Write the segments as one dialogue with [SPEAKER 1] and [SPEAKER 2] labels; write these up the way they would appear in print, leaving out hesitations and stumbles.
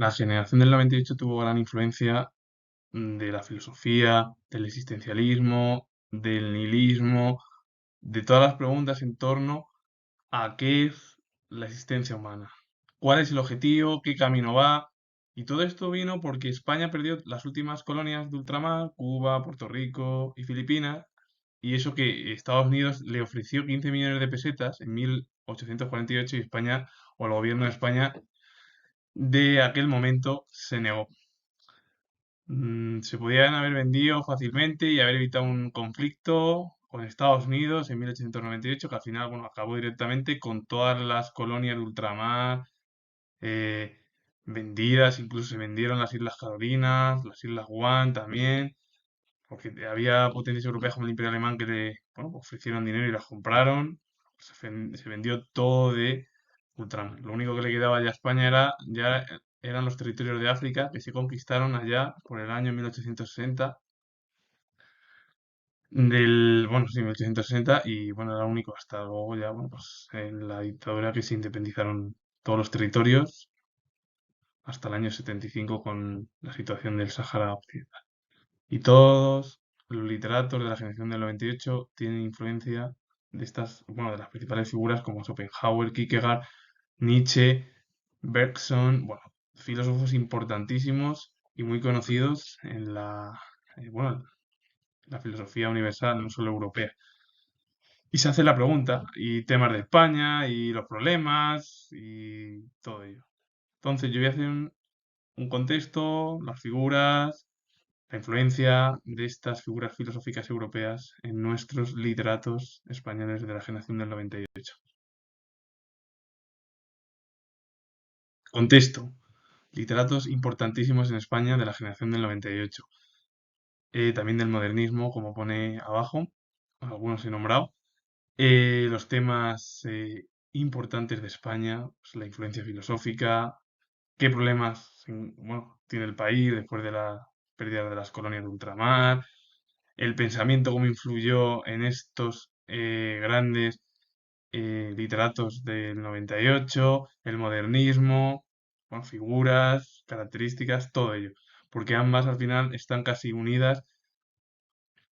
[SPEAKER 1] la generación del 98 tuvo gran influencia de la filosofía, del existencialismo, del nihilismo, de todas las preguntas en torno a qué es la existencia humana, cuál es el objetivo, qué camino va. Y todo esto vino porque España perdió las últimas colonias de ultramar, Cuba, Puerto Rico y Filipinas, y eso que Estados Unidos le ofreció 15 millones de pesetas en 1848 y España, o el gobierno de España de aquel momento, se negó. Se podían haber vendido fácilmente y haber evitado un conflicto con Estados Unidos en 1898, que al final, bueno, acabó directamente con todas las colonias de ultramar eh, vendidas, incluso se vendieron las Islas Carolinas, las Islas Guam también, porque había potencias europeas como el Imperio Alemán que le, bueno, ofrecieron dinero y las compraron. Se vendió todo de ultramar. Lo único que le quedaba ya a España eran los territorios de África que se conquistaron allá por el año 1860. Bueno, sí, 1860 y bueno, era lo único hasta luego ya, bueno, pues en la dictadura que se independizaron todos los territorios hasta el año 75 con la situación del Sáhara Occidental. Y todos los literatos de la generación del 98 tienen influencia de estas, bueno, de las principales figuras como Schopenhauer, Kierkegaard, Nietzsche, Bergson, bueno, filósofos importantísimos y muy conocidos en bueno, la filosofía universal, no solo europea. Y se hace la pregunta, y temas de España, y los problemas, y todo ello. Entonces, yo voy a hacer un contexto, las figuras, la influencia de estas figuras filosóficas europeas en nuestros literatos españoles de la generación del 98. Contexto. Literatos importantísimos en España de la generación del 98. También del modernismo, como pone abajo, algunos he nombrado. Los temas importantes de España, pues, la influencia filosófica, qué problemas bueno, tiene el país después de la pérdida de las colonias de ultramar, el pensamiento cómo influyó en estos grandes literatos del 98, el modernismo, bueno, figuras, características, todo ello, porque ambas al final están casi unidas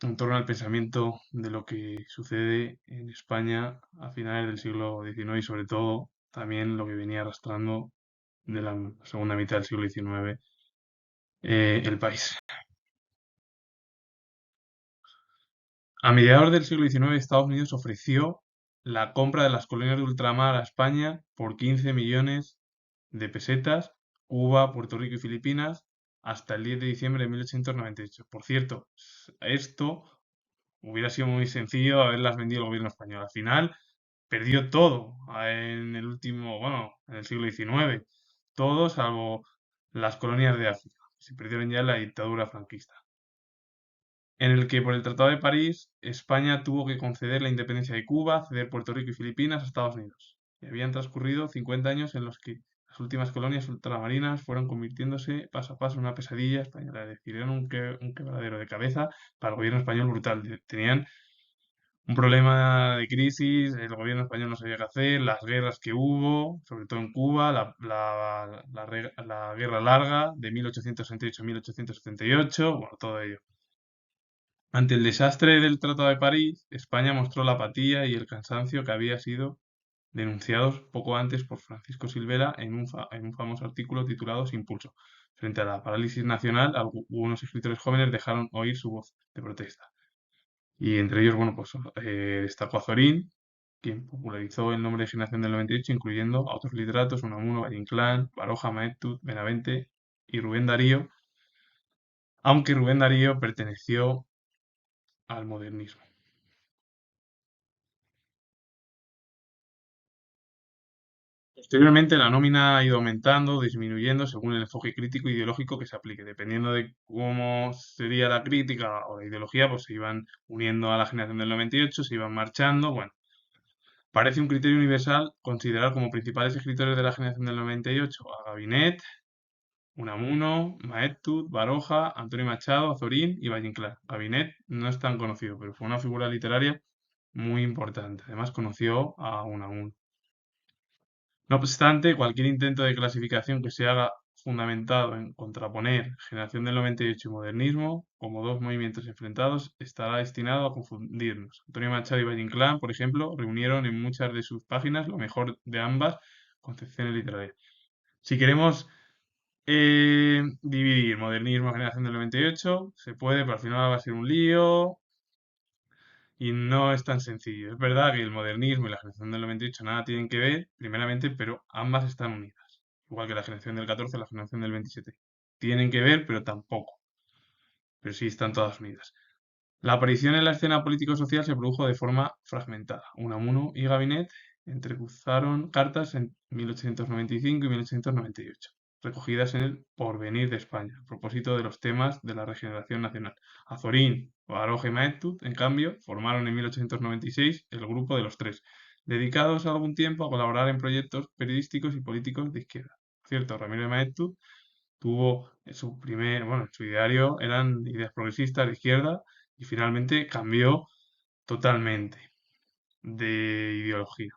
[SPEAKER 1] en torno al pensamiento de lo que sucede en España a finales del siglo XIX y sobre todo también lo que venía arrastrando de la segunda mitad del siglo XIX el país. A mediados del siglo XIX Estados Unidos ofreció la compra de las colonias de ultramar a España por 15 millones de pesetas, Cuba, Puerto Rico y Filipinas, hasta el 10 de diciembre de 1898. Por cierto, esto hubiera sido muy sencillo haberlas vendido el gobierno español. Al final perdió todo en el último, bueno, en el siglo XIX. Todo salvo las colonias de África. Se perdieron ya en la dictadura franquista. En el que por el Tratado de París España tuvo que conceder la independencia de Cuba, ceder Puerto Rico y Filipinas a Estados Unidos. Y habían transcurrido 50 años en los que las últimas colonias ultramarinas fueron convirtiéndose paso a paso en una pesadilla española. Es decir, eran un quebradero de cabeza para el gobierno español brutal. Tenían un problema de crisis, el gobierno español no sabía qué hacer, las guerras que hubo, sobre todo en Cuba, la guerra larga de 1868 a 1878, bueno, todo ello. Ante el desastre del Tratado de París, España mostró la apatía y el cansancio que había sido denunciados poco antes por Francisco Silvera en un famoso artículo titulado Sin pulso. Frente a la parálisis nacional, algunos escritores jóvenes dejaron oír su voz de protesta. Y entre ellos, bueno, pues destacó Azorín, quien popularizó el nombre de Generación del 98, incluyendo a otros literatos, Unamuno, Valle Inclán, Baroja, Maeztu, Benavente y Rubén Darío, aunque Rubén Darío perteneció al modernismo. Posteriormente, la nómina ha ido aumentando o disminuyendo según el enfoque crítico e ideológico que se aplique. Dependiendo de cómo sería la crítica o la ideología, pues se iban uniendo a la generación del 98, se iban marchando. Bueno, parece un criterio universal considerar como principales escritores de la generación del 98 a Gabinet, Unamuno, Maeztu, Baroja, Antonio Machado, Azorín y Valle Inclán. Gabinet no es tan conocido, pero fue una figura literaria muy importante. Además, conoció a Unamuno. No obstante, cualquier intento de clasificación que se haga fundamentado en contraponer generación del 98 y modernismo como dos movimientos enfrentados, estará destinado a confundirnos. Antonio Machado y Valle Inclán, por ejemplo, reunieron en muchas de sus páginas lo mejor de ambas concepciones literarias. Si queremos dividir modernismo, generación del 98, se puede, pero al final va a ser un lío y no es tan sencillo. Es verdad que el modernismo y la generación del 98 nada tienen que ver, primeramente, pero ambas están unidas. Igual que la generación del 14 y la generación del 27. Tienen que ver, pero tampoco. Pero sí están todas unidas. La aparición en la escena político-social se produjo de forma fragmentada. Unamuno y Gabinet entrecruzaron cartas en 1895 y 1898, recogidas en el Porvenir de España, a propósito de los temas de la regeneración nacional. Azorín, Baroja y Maeztu, en cambio, formaron en 1896 el Grupo de los Tres, dedicados algún tiempo a colaborar en proyectos periodísticos y políticos de izquierda. Por cierto, Ramiro de Maeztu tuvo en su primer, bueno, en su ideario eran ideas progresistas de izquierda y finalmente cambió totalmente de ideología.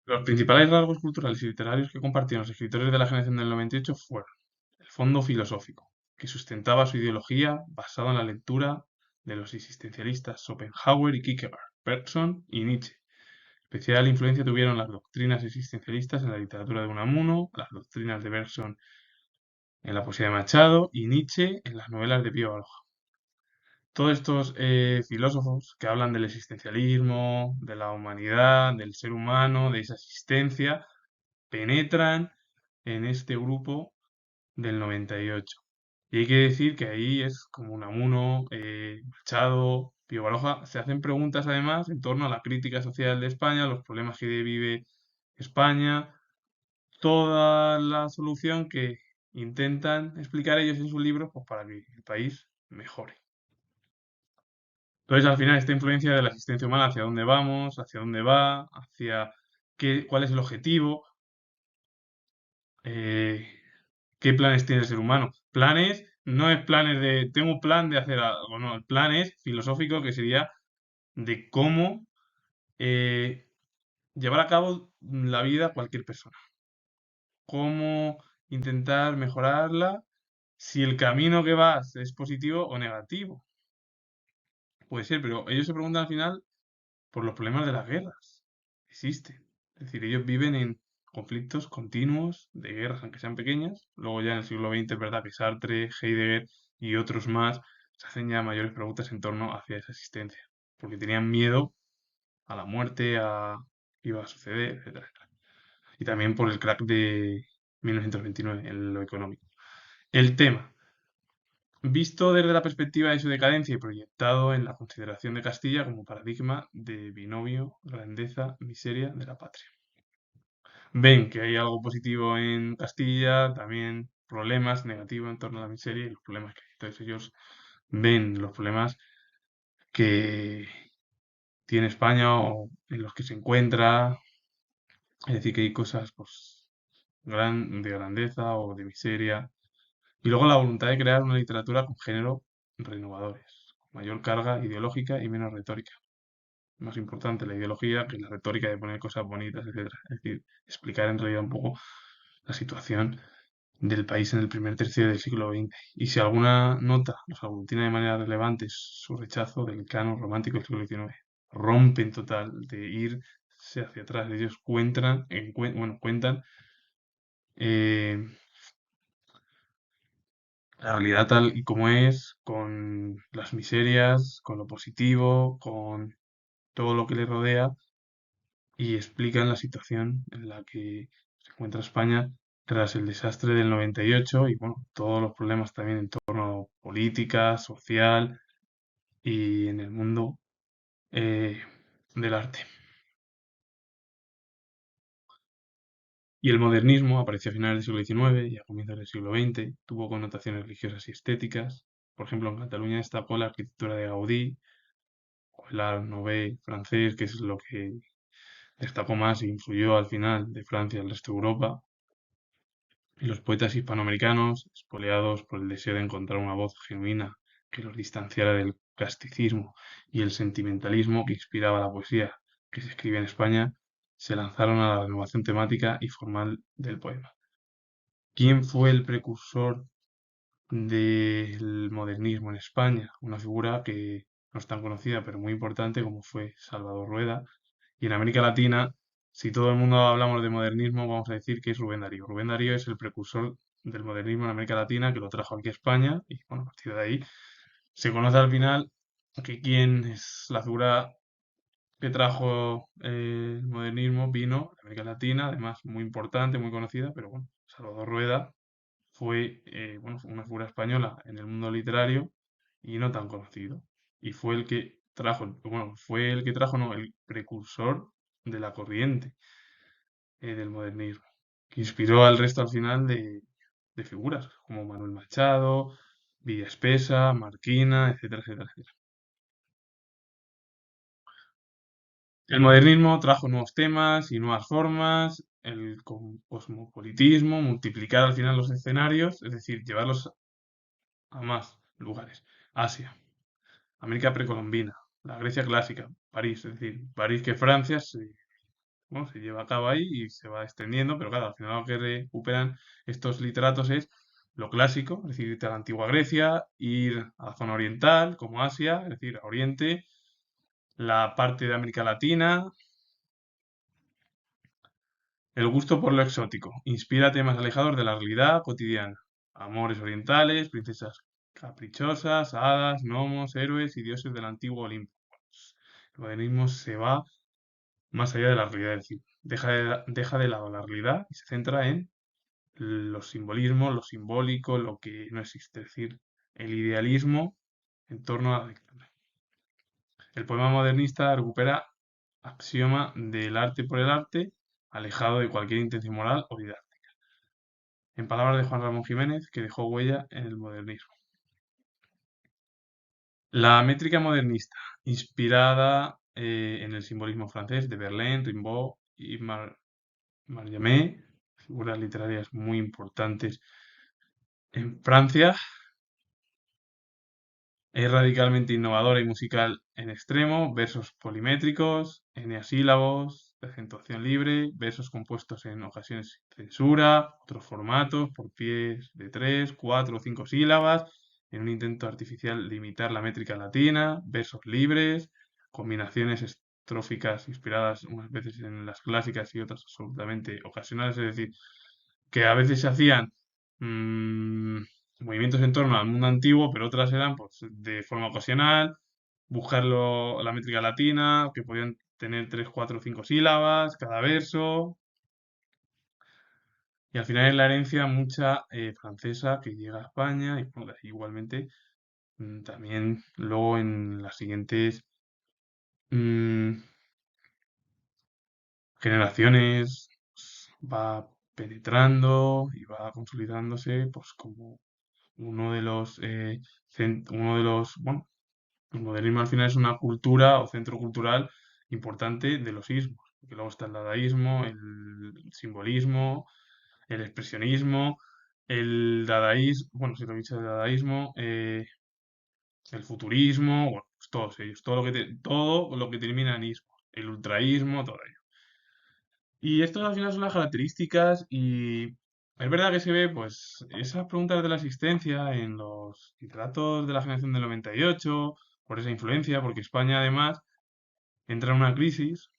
[SPEAKER 1] Los principales rasgos culturales y literarios que compartieron los escritores de la generación del 98 fueron el fondo filosófico, que sustentaba su ideología basada en la lectura de los existencialistas Schopenhauer y Kierkegaard, Bergson y Nietzsche. Especial influencia tuvieron las doctrinas existencialistas en la literatura de Unamuno, las doctrinas de Bergson en la poesía de Machado y Nietzsche en las novelas de Pío Baroja. Todos estos filósofos que hablan del existencialismo, de la humanidad, del ser humano, de esa existencia, penetran en este grupo del 98. Y hay que decir que ahí es como Unamuno, Machado, Pío Baroja, se hacen preguntas además en torno a la crítica social de España, los problemas que vive España, toda la solución que intentan explicar ellos en sus libros pues, para que el país mejore. Entonces, al final, esta influencia de la existencia humana, hacia dónde vamos, hacia dónde va, hacia cuál es el objetivo, eh, qué planes tiene el ser humano. Planes no es planes de, tengo un plan de hacer algo, no, el plan es filosófico que sería de cómo llevar a cabo la vida cualquier persona. Cómo intentar mejorarla si el camino que vas es positivo o negativo. Puede ser, pero ellos se preguntan al final por los problemas de las guerras. Existen. Es decir, ellos viven en conflictos continuos de guerras, aunque sean pequeñas. Luego ya en el siglo XX es verdad que Sartre, Heidegger y otros más se hacen ya mayores preguntas en torno hacia esa existencia. Porque tenían miedo a la muerte, a qué iba a suceder, etcétera, etcétera. Y también por el crack de 1929 en lo económico. El tema. Visto desde la perspectiva de su decadencia y proyectado en la consideración de Castilla como paradigma de binomio, grandeza, miseria de la patria. Ven que hay algo positivo en Castilla, también problemas negativos en torno a la miseria y los problemas que hay. Entonces ellos ven los problemas que tiene España o en los que se encuentra, es decir, que hay cosas pues, de grandeza o de miseria. Y luego la voluntad de crear una literatura con género renovadores, con mayor carga ideológica y menos retórica. Más importante la ideología que la retórica de poner cosas bonitas, etcétera. Es decir, explicar en realidad un poco la situación del país en el primer tercio del siglo XX. Y si alguna nota los aglutina de manera relevante es su rechazo del canon romántico del siglo XIX. Rompen total de irse hacia atrás. Ellos cuentan eh, la realidad tal y como es, con las miserias, con lo positivo, con todo lo que le rodea y explican la situación en la que se encuentra España tras el desastre del 98 y bueno, todos los problemas también en torno a política, social y en el mundo eh, del arte. Y el modernismo apareció a finales del siglo XIX y a comienzos del siglo XX, tuvo connotaciones religiosas y estéticas. Por ejemplo, en Cataluña destacó la arquitectura de Gaudí, o el Art Nouveau francés, que es lo que destacó más e influyó al final de Francia al resto de Europa. Y los poetas hispanoamericanos, espoleados por el deseo de encontrar una voz genuina que los distanciara del casticismo y el sentimentalismo que inspiraba la poesía que se escribía en España, se lanzaron a la renovación temática y formal del poema. ¿Quién fue el precursor del modernismo en España? Una figura que no es tan conocida, pero muy importante, como fue Salvador Rueda. Y en América Latina, si todo el mundo hablamos de modernismo, vamos a decir que es Rubén Darío. Rubén Darío es el precursor del modernismo en América Latina, que lo trajo aquí a España, y bueno, a partir de ahí se conoce al final que quién es la figura que trajo el modernismo, vino de América Latina, además muy importante, muy conocida, pero bueno, Salvador Rueda fue, bueno, fue una figura española en el mundo literario y no tan conocido. Y fue el que trajo, bueno, fue el que trajo, no, el precursor de la corriente del modernismo, que inspiró al resto al final de figuras como Manuel Machado, Villa Espesa, Marquina, etcétera, etcétera, etcétera. El modernismo trajo nuevos temas y nuevas formas, el cosmopolitismo, multiplicar al final los escenarios, es decir, llevarlos a más lugares. Asia, América precolombina, la Grecia clásica, París, es decir, París que Francia bueno, se lleva a cabo ahí y se va extendiendo, pero claro, al final lo que recuperan estos literatos es lo clásico, es decir, irte a la antigua Grecia, ir a la zona oriental, como Asia, es decir, a Oriente, la parte de América Latina. El gusto por lo exótico inspira temas alejados de la realidad cotidiana. Amores orientales, princesas caprichosas, hadas, gnomos, héroes y dioses del antiguo Olimpo. El modernismo se va más allá de la realidad, es decir, deja de lado la realidad y se centra en los simbolismos, lo simbólico, lo que no existe, es decir, el idealismo en torno a la lectura. El poema modernista recupera axioma del arte por el arte, alejado de cualquier intención moral o didáctica. En palabras de Juan Ramón Jiménez, que dejó huella en el modernismo. La métrica modernista, inspirada en el simbolismo francés de Verlaine, Rimbaud y Mallarmé, figuras literarias muy importantes en Francia, es radicalmente innovadora y musical en extremo, versos polimétricos, eneasílabos, de acentuación libre, versos compuestos en ocasiones sin censura, otros formatos, por pies de 3, 4 o 5 sílabas, en un intento artificial de imitar la métrica latina, versos libres, combinaciones estróficas inspiradas unas veces en las clásicas y otras absolutamente ocasionales, es decir, que a veces se hacían mm, movimientos en torno al mundo antiguo, pero otras eran pues, de forma ocasional, buscar la métrica latina, que podían tener 3 4 5 sílabas cada verso, y al final es la herencia mucha francesa que llega a España, y bueno, igualmente también luego en las siguientes mm, generaciones pues, va penetrando y va consolidándose pues como uno de los, bueno, el modernismo al final es una cultura o centro cultural importante de los ismos, porque luego está el dadaísmo, el simbolismo, el expresionismo, el dadaísmo, bueno, si lo he dicho, el dadaísmo, el futurismo, bueno, pues todos ellos, todo lo que termina en ismo, el ultraísmo, todo ello. Y estas al final son las características y es verdad que se ve pues esas preguntas de la existencia en los literatos de la generación del 98 por esa influencia, porque España además entra en una crisis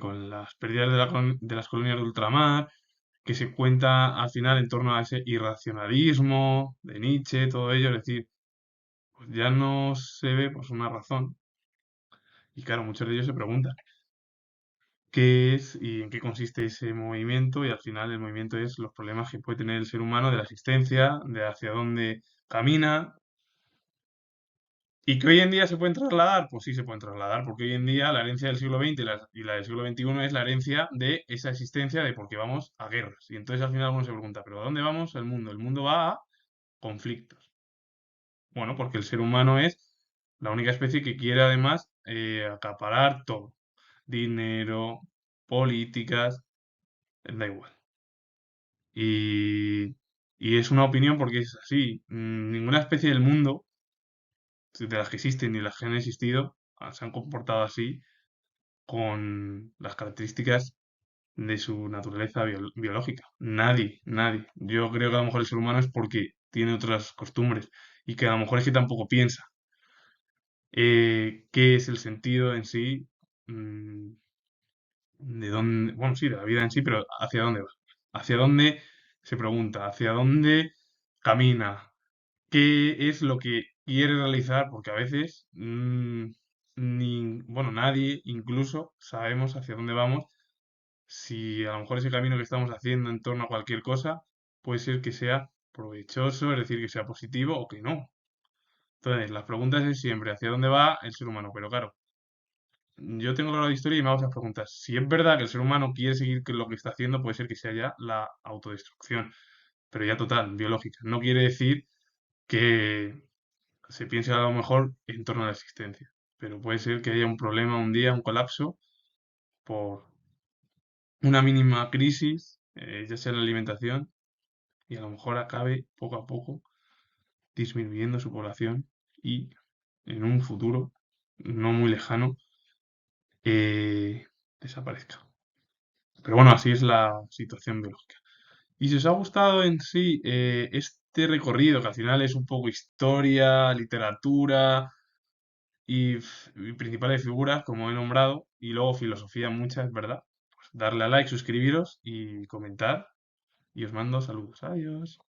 [SPEAKER 1] con las pérdidas de las colonias de ultramar, que se cuenta al final en torno a ese irracionalismo de Nietzsche, todo ello, es decir, pues ya no se ve pues una razón. Y claro, muchos de ellos se preguntan qué es y en qué consiste ese movimiento y al final el movimiento es los problemas que puede tener el ser humano de la existencia, de hacia dónde camina y que hoy en día se pueden trasladar, pues sí se pueden trasladar, porque hoy en día la herencia del siglo XX y la del siglo XXI es la herencia de esa existencia de por qué vamos a guerras. Y entonces al final uno se pregunta, ¿pero a dónde vamos el mundo? El mundo va a conflictos. Bueno, porque el ser humano es la única especie que quiere además acaparar todo. Dinero, políticas, da igual. Y, y es una opinión porque es así. Ninguna especie del mundo, de las que existen ni las que han existido, se han comportado así con las características de su naturaleza biológica. Nadie, nadie. Yo creo que a lo mejor el ser humano es porque tiene otras costumbres y que a lo mejor es que tampoco piensa qué es el sentido en sí, mm, de dónde, bueno, sí, de la vida en sí, pero hacia dónde va. Hacia dónde se pregunta, hacia dónde camina, qué es lo que quiere realizar, porque a veces ni, bueno, nadie incluso sabemos hacia dónde vamos, si a lo mejor ese camino que estamos haciendo en torno a cualquier cosa puede ser que sea provechoso, es decir, que sea positivo o que no. Entonces, las preguntas es siempre hacia dónde va el ser humano, pero claro, yo tengo claro la historia y me hago esas preguntas. Si es verdad que el ser humano quiere seguir lo que está haciendo, puede ser que sea ya la autodestrucción, pero ya total, biológica. No quiere decir que se piense a lo mejor en torno a la existencia, pero puede ser que haya un problema un día, un colapso, por una mínima crisis, ya sea en la alimentación, y a lo mejor acabe poco a poco disminuyendo su población y en un futuro no muy lejano desaparezca. Pero bueno, así es la situación biológica. Y si os ha gustado en sí este recorrido, que al final es un poco historia, literatura y principales figuras, como he nombrado, y luego filosofía muchas, ¿verdad? Pues darle a like, suscribiros y comentar. Y os mando saludos. Adiós.